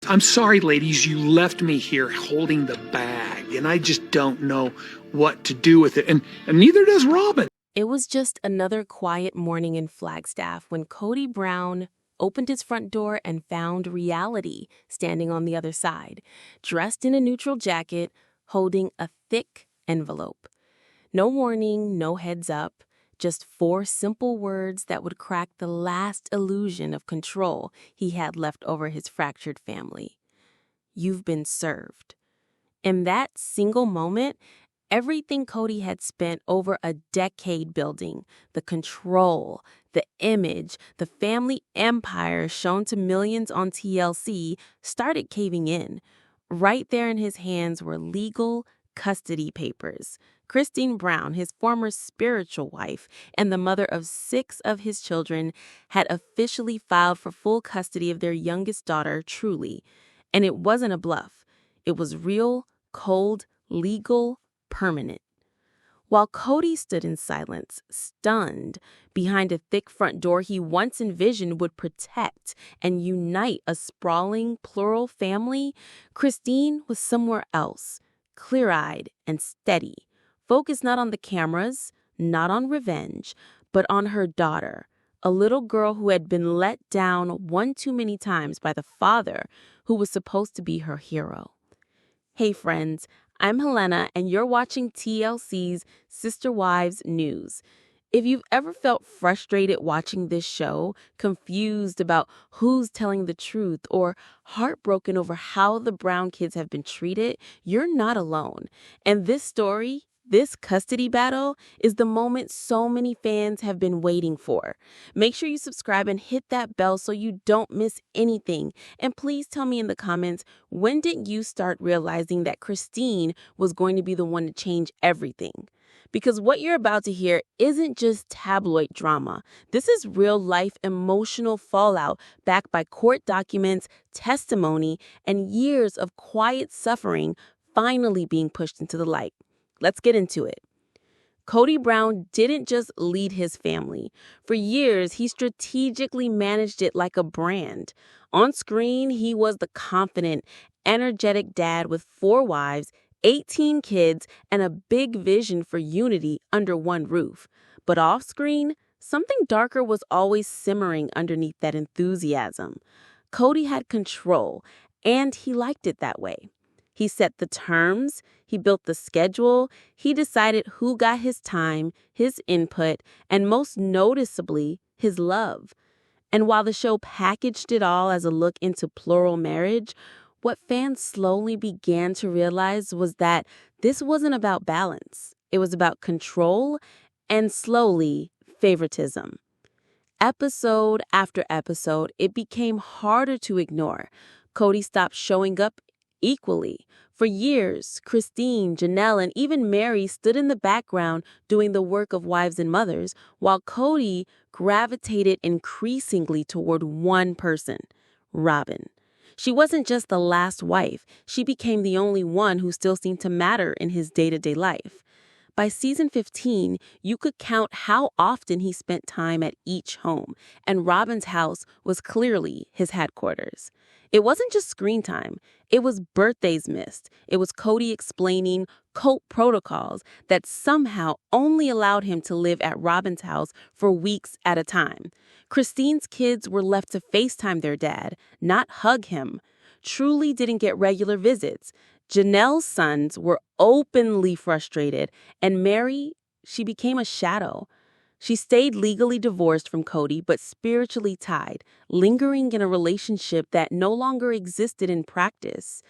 I'm sorry, ladies, you left me here holding the bag, and I just don't know what to do with it, and neither does Robyn. It was just another quiet morning in Flagstaff when Kody Brown opened his front door and found reality standing on the other side, dressed in a neutral jacket, holding a thick envelope. No warning, no heads up, just 4 simple words that would crack the last illusion of control he had left over his fractured family. You've been served. In that single moment, everything Kody had spent over a decade building, the control, the image, the family empire shown to millions on TLC, started caving in. Right there in his hands were legal custody papers. Christine Brown, his former spiritual wife and the mother of 6 of his children, had officially filed for full custody of their youngest daughter, Truly. And it wasn't a bluff. It was real, cold, legal, permanent. While Kody stood in silence, stunned, behind a thick front door he once envisioned would protect and unite a sprawling, plural family, Christine was somewhere else, clear-eyed and steady, focused not on the cameras, not on revenge, but on her daughter, a little girl who had been let down one too many times by the father who was supposed to be her hero. Hey friends, I'm Helena, and you're watching TLC's Sister Wives News. If you've ever felt frustrated watching this show, confused about who's telling the truth, or heartbroken over how the Brown kids have been treated, you're not alone. And this story, this custody battle, is the moment so many fans have been waiting for. Make sure you subscribe and hit that bell so you don't miss anything. And please tell me in the comments, when did you start realizing that Christine was going to be the one to change everything? Because what you're about to hear isn't just tabloid drama. This is real-life emotional fallout backed by court documents, testimony, and years of quiet suffering finally being pushed into the light. Let's get into it. Kody Brown didn't just lead his family. For years, he strategically managed it like a brand. On screen, he was the confident, energetic dad with 4 wives, 18 kids, and a big vision for unity under one roof. But off screen, something darker was always simmering underneath that enthusiasm. Kody had control, and he liked it that way. He set the terms, he built the schedule, he decided who got his time, his input, and most noticeably, his love. And while the show packaged it all as a look into plural marriage, what fans slowly began to realize was that this wasn't about balance. It was about control and, slowly, favoritism. Episode after episode, it became harder to ignore. Kody stopped showing up equally. For years, Christine, Janelle, and even Mary stood in the background doing the work of wives and mothers, while Kody gravitated increasingly toward one person, Robyn. She wasn't just the last wife. She became the only one who still seemed to matter in his day-to-day life. By season 15, you could count how often he spent time at each home, and Robyn's house was clearly his headquarters. It wasn't just screen time. It was birthdays missed. It was Kody explaining cult protocols that somehow only allowed him to live at Robyn's house for weeks at a time. Christine's kids were left to FaceTime their dad, not hug him. Truly didn't get regular visits. Janelle's sons were openly frustrated, and Mary, she became a shadow. She stayed legally divorced from Kody, but spiritually tied, lingering in a relationship that no longer existed in practice.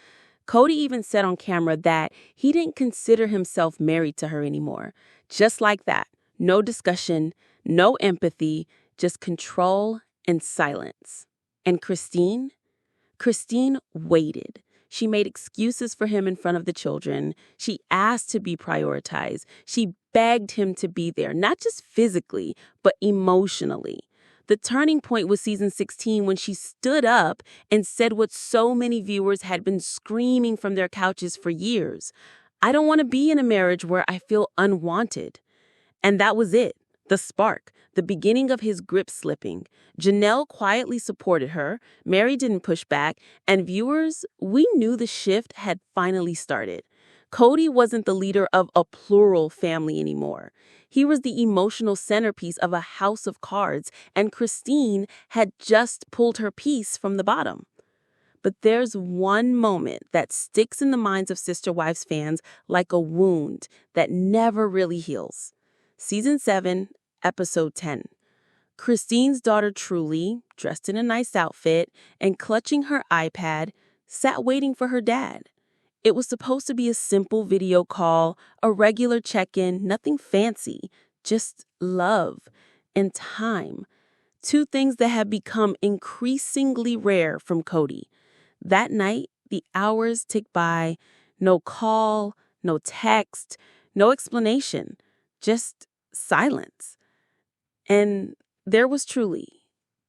Kody even said on camera that he didn't consider himself married to her anymore. Just like that, no discussion, no empathy, just control and silence. And Christine waited. She made excuses for him in front of the children. She asked to be prioritized. She begged him to be there, not just physically, but emotionally. The turning point was season 16 when she stood up and said what so many viewers had been screaming from their couches for years. I don't want to be in a marriage where I feel unwanted. And that was it. The spark, the beginning of his grip slipping. Janelle quietly supported her, Mary didn't push back, and viewers, we knew the shift had finally started. Kody wasn't the leader of a plural family anymore. He was the emotional centerpiece of a house of cards, and Christine had just pulled her piece from the bottom. But there's one moment that sticks in the minds of Sister Wives fans like a wound that never really heals. Season 7, Episode 10. Christine's daughter Truly, dressed in a nice outfit and clutching her iPad, sat waiting for her dad. It was supposed to be a simple video call, a regular check-in, nothing fancy, just love and time. Two things that have become increasingly rare from Kody. That night, the hours ticked by, no call, no text, no explanation, just silence. And there was Truly,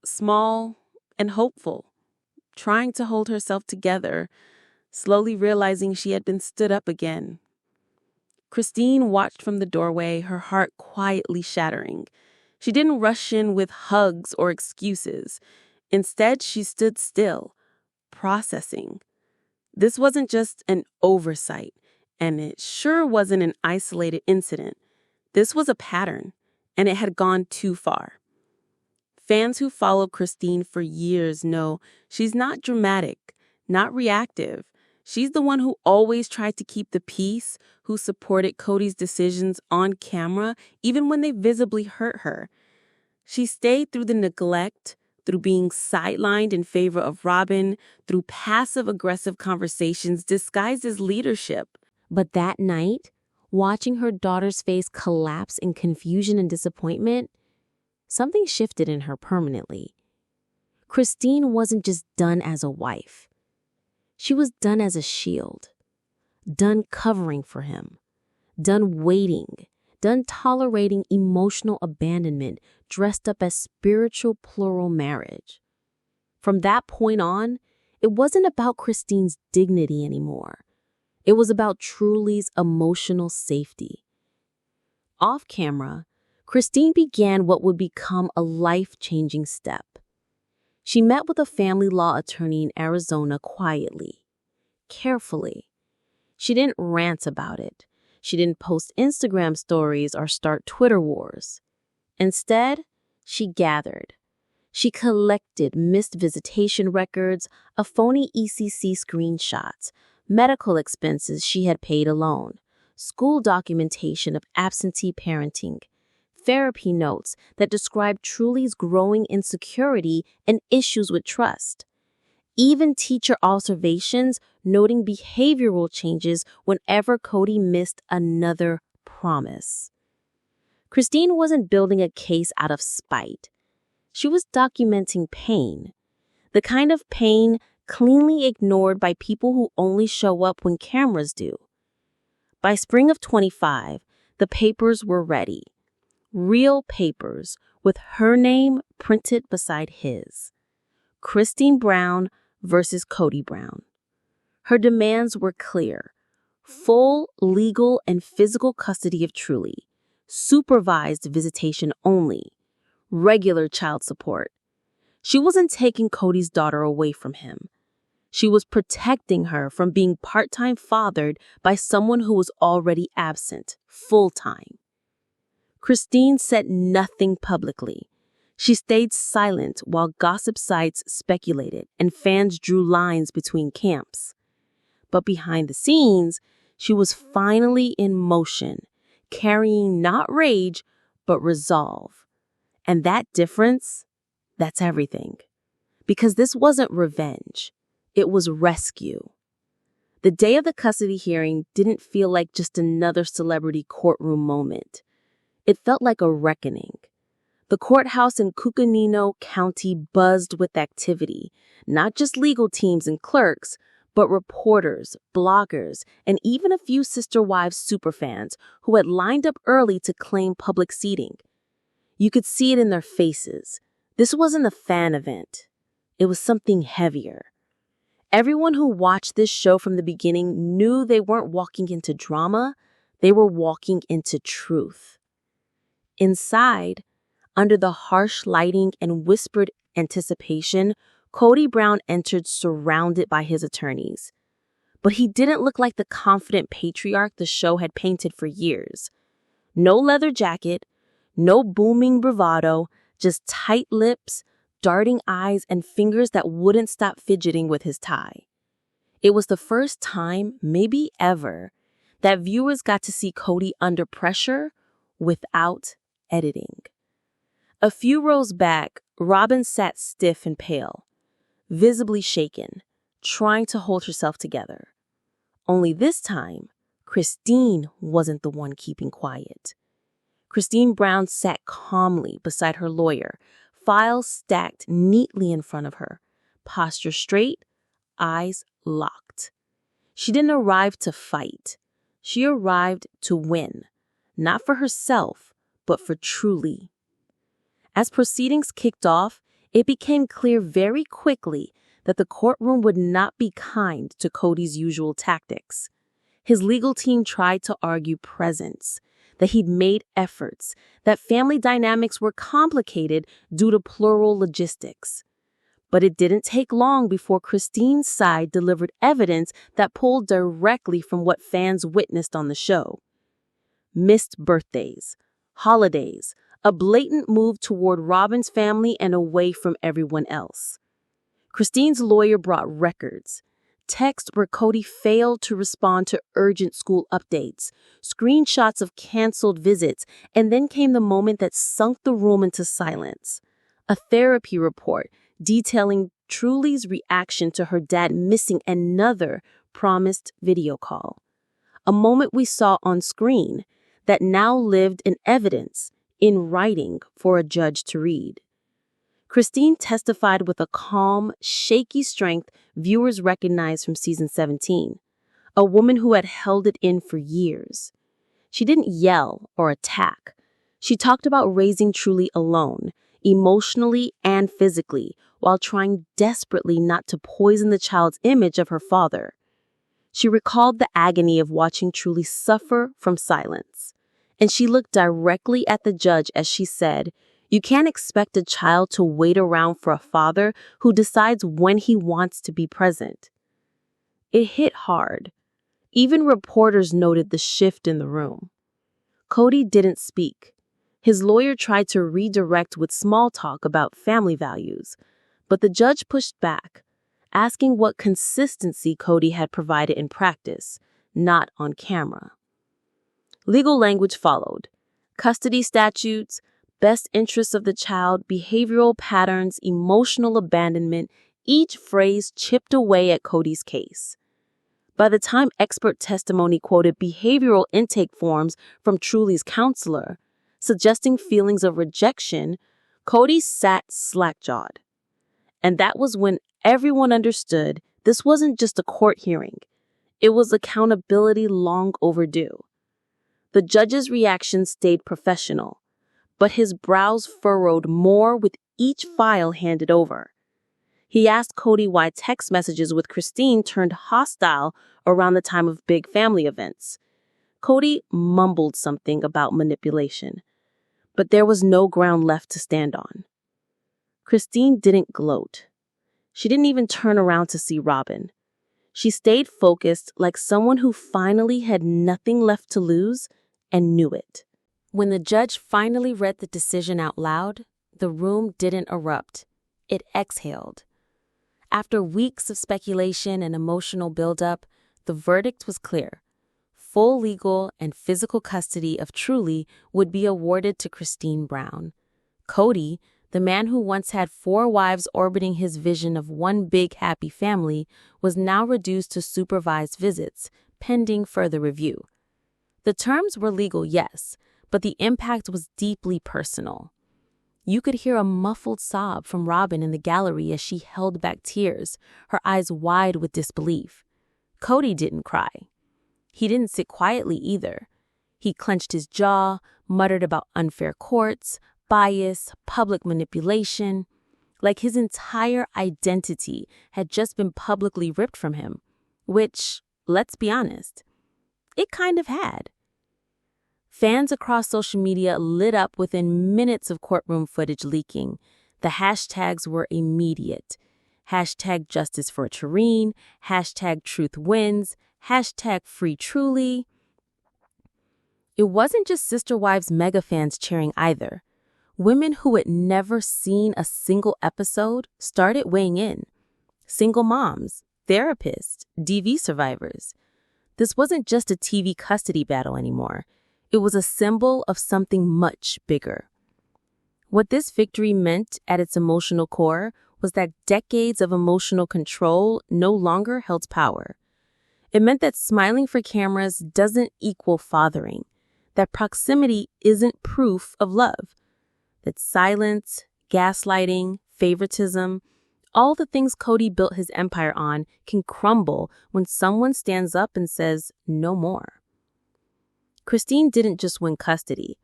small and hopeful, trying to hold herself together, slowly realizing she had been stood up again. Christine watched from the doorway, her heart quietly shattering. She didn't rush in with hugs or excuses. Instead, she stood still, processing. This wasn't just an oversight, and it sure wasn't an isolated incident. This was a pattern, and it had gone too far. Fans who followed Christine for years know she's not dramatic, not reactive. She's the one who always tried to keep the peace, who supported Kody's decisions on camera, even when they visibly hurt her. She stayed through the neglect, through being sidelined in favor of Robyn, through passive-aggressive conversations disguised as leadership. But that night, watching her daughter's face collapse in confusion and disappointment, something shifted in her permanently. Christine wasn't just done as a wife. She was done as a shield, done covering for him, done waiting, done tolerating emotional abandonment dressed up as spiritual plural marriage. From that point on, it wasn't about Christine's dignity anymore. It was about Truly's emotional safety. Off camera, Christine began what would become a life-changing step. She met with a family law attorney in Arizona quietly, carefully. She didn't rant about it. She didn't post Instagram stories or start Twitter wars. Instead, she gathered. She collected missed visitation records, a phony ECC screenshots, medical expenses she had paid alone, school documentation of absentee parenting, therapy notes that described Truly's growing insecurity and issues with trust. Even teacher observations noting behavioral changes whenever Kody missed another promise. Christine wasn't building a case out of spite. She was documenting pain, the kind of pain cleanly ignored by people who only show up when cameras do. By spring of 25, the papers were ready. Real papers with her name printed beside his. Christine Brown versus Kody Brown. Her demands were clear. Full legal and physical custody of Truly. Supervised visitation only. Regular child support. She wasn't taking Kody's daughter away from him. She was protecting her from being part-time fathered by someone who was already absent, full-time. Christine said nothing publicly. She stayed silent while gossip sites speculated and fans drew lines between camps. But behind the scenes, she was finally in motion, carrying not rage, but resolve. And that difference, that's everything. Because this wasn't revenge. It was rescue. The day of the custody hearing didn't feel like just another celebrity courtroom moment. It felt like a reckoning. The courthouse in Cucamonga County buzzed with activity, not just legal teams and clerks, but reporters, bloggers, and even a few Sister Wives superfans who had lined up early to claim public seating. You could see it in their faces. This wasn't a fan event. It was something heavier. Everyone who watched this show from the beginning knew they weren't walking into drama, they were walking into truth. Inside, under the harsh lighting and whispered anticipation, Kody Brown entered surrounded by his attorneys. But he didn't look like the confident patriarch the show had painted for years. No leather jacket, no booming bravado, just tight lips, darting eyes, and fingers that wouldn't stop fidgeting with his tie. It was the first time, maybe ever, that viewers got to see Kody under pressure without editing. A few rows back, Robyn sat stiff and pale, visibly shaken, trying to hold herself together. Only this time, Christine wasn't the one keeping quiet. Christine Brown sat calmly beside her lawyer, files stacked neatly in front of her, posture straight, eyes locked. She didn't arrive to fight. She arrived to win, not for herself, but for Truly. As proceedings kicked off, it became clear very quickly that the courtroom would not be kind to Kody's usual tactics. His legal team tried to argue presence, that he'd made efforts, that family dynamics were complicated due to plural logistics. But it didn't take long before Christine's side delivered evidence that pulled directly from what fans witnessed on the show. Missed birthdays, holidays, a blatant move toward Robyn's family and away from everyone else. Christine's lawyer brought records. Texts where Kody failed to respond to urgent school updates, screenshots of canceled visits, and then came the moment that sunk the room into silence. A therapy report detailing Truly's reaction to her dad missing another promised video call. A moment we saw on screen that now lived in evidence, in writing for a judge to read. Christine testified with a calm, shaky strength viewers recognized from season 17, a woman who had held it in for years. She didn't yell or attack. She talked about raising Truly alone, emotionally and physically, while trying desperately not to poison the child's image of her father. She recalled the agony of watching Truly suffer from silence. And she looked directly at the judge as she said, "You can't expect a child to wait around for a father who decides when he wants to be present." It hit hard. Even reporters noted the shift in the room. Kody didn't speak. His lawyer tried to redirect with small talk about family values, but the judge pushed back, asking what consistency Kody had provided in practice, not on camera. Legal language followed. Custody statutes, best interests of the child, behavioral patterns, emotional abandonment, each phrase chipped away at Kody's case. By the time expert testimony quoted behavioral intake forms from Truly's counselor, suggesting feelings of rejection, Kody sat slack-jawed. And that was when everyone understood this wasn't just a court hearing. It was accountability long overdue. The judge's reaction stayed professional, but his brows furrowed more with each file handed over. He asked Kody why text messages with Christine turned hostile around the time of big family events. Kody mumbled something about manipulation, but there was no ground left to stand on. Christine didn't gloat. She didn't even turn around to see Robyn. She stayed focused like someone who finally had nothing left to lose and knew it. When the judge finally read the decision out loud, the room didn't erupt. It exhaled. After weeks of speculation and emotional buildup, the verdict was clear. Full legal and physical custody of Truly would be awarded to Christine Brown. Kody, the man who once had 4 wives orbiting his vision of one big happy family, was now reduced to supervised visits, pending further review. The terms were legal, yes, but the impact was deeply personal. You could hear a muffled sob from Robyn in the gallery as she held back tears, her eyes wide with disbelief. Kody didn't cry. He didn't sit quietly either. He clenched his jaw, muttered about unfair courts, bias, public manipulation, like his entire identity had just been publicly ripped from him, which, let's be honest, it kind of had. Fans across social media lit up within minutes of courtroom footage leaking. The hashtags were immediate. Hashtag justice for Tareen, hashtag truth wins, hashtag free truly. It wasn't just Sister Wives mega fans cheering either. Women who had never seen a single episode started weighing in. Single moms, therapists, DV survivors. This wasn't just a TV custody battle anymore. It was a symbol of something much bigger. What this victory meant at its emotional core was that decades of emotional control no longer held power. It meant that smiling for cameras doesn't equal fathering, that proximity isn't proof of love, that silence, gaslighting, favoritism, all the things Kody built his empire on can crumble when someone stands up and says, no more. Christine didn't just win custody.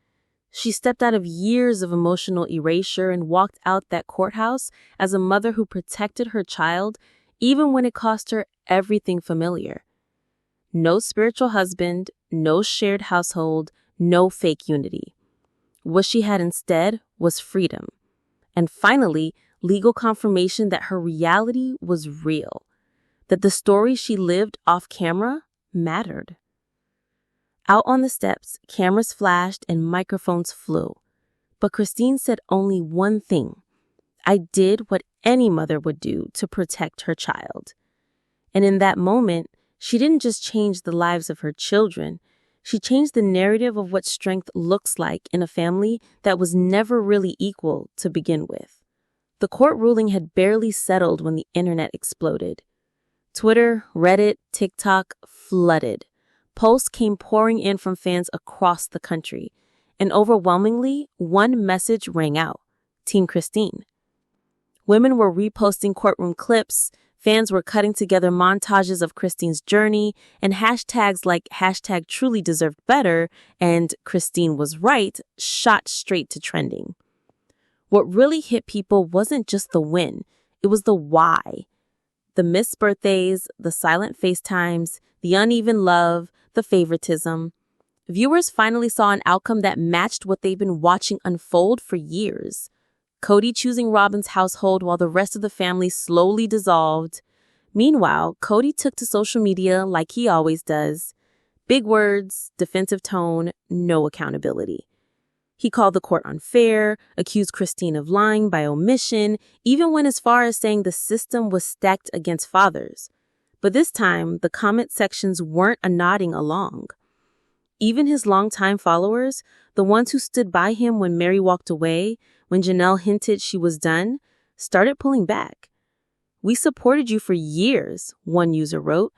She stepped out of years of emotional erasure and walked out that courthouse as a mother who protected her child, even when it cost her everything familiar. No spiritual husband, no shared household, no fake unity. What she had instead was freedom. And finally, legal confirmation that her reality was real, that the story she lived off camera mattered. Out on the steps, cameras flashed and microphones flew. But Christine said only one thing. I did what any mother would do to protect her child. And in that moment, she didn't just change the lives of her children. She changed the narrative of what strength looks like in a family that was never really equal to begin with. The court ruling had barely settled when the internet exploded. Twitter, Reddit, TikTok flooded. Posts came pouring in from fans across the country, and overwhelmingly, one message rang out: Team Christine. Women were reposting courtroom clips, fans were cutting together montages of Christine's journey, and hashtags like hashtag truly deserved better and Christine was right shot straight to trending. What really hit people wasn't just the win, it was the why. The missed birthdays, the silent FaceTimes, the uneven love, the favoritism. Viewers finally saw an outcome that matched what they've been watching unfold for years. Kody choosing Robyn's household while the rest of the family slowly dissolved. Meanwhile, Kody took to social media like he always does. Big words, defensive tone, no accountability. He called the court unfair, accused Christine of lying by omission, even went as far as saying the system was stacked against fathers. But this time, the comment sections weren't a nodding along. Even his longtime followers, the ones who stood by him when Mary walked away, when Janelle hinted she was done, started pulling back. We supported you for years, one user wrote,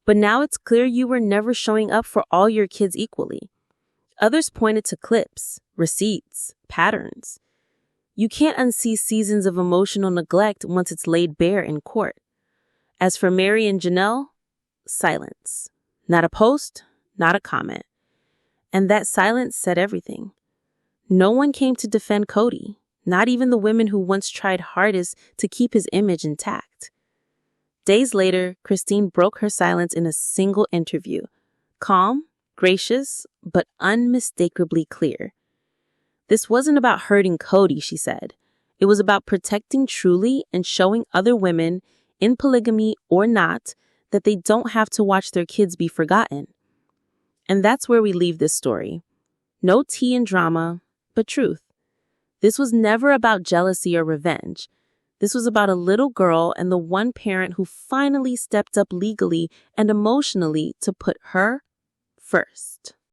but now it's clear you were never showing up for all your kids equally. Others pointed to clips, receipts, patterns. You can't unsee seasons of emotional neglect once it's laid bare in court. As for Mary and Janelle, silence. Not a post, not a comment. And that silence said everything. No one came to defend Kody, not even the women who once tried hardest to keep his image intact. Days later, Christine broke her silence in a single interview. Calm, gracious, but unmistakably clear. This wasn't about hurting Kody, she said. It was about protecting truly and showing other women, in polygamy or not, that they don't have to watch their kids be forgotten. And that's where we leave this story. No tea and drama, but truth. This was never about jealousy or revenge. This was about a little girl and the one parent who finally stepped up legally and emotionally to put her first.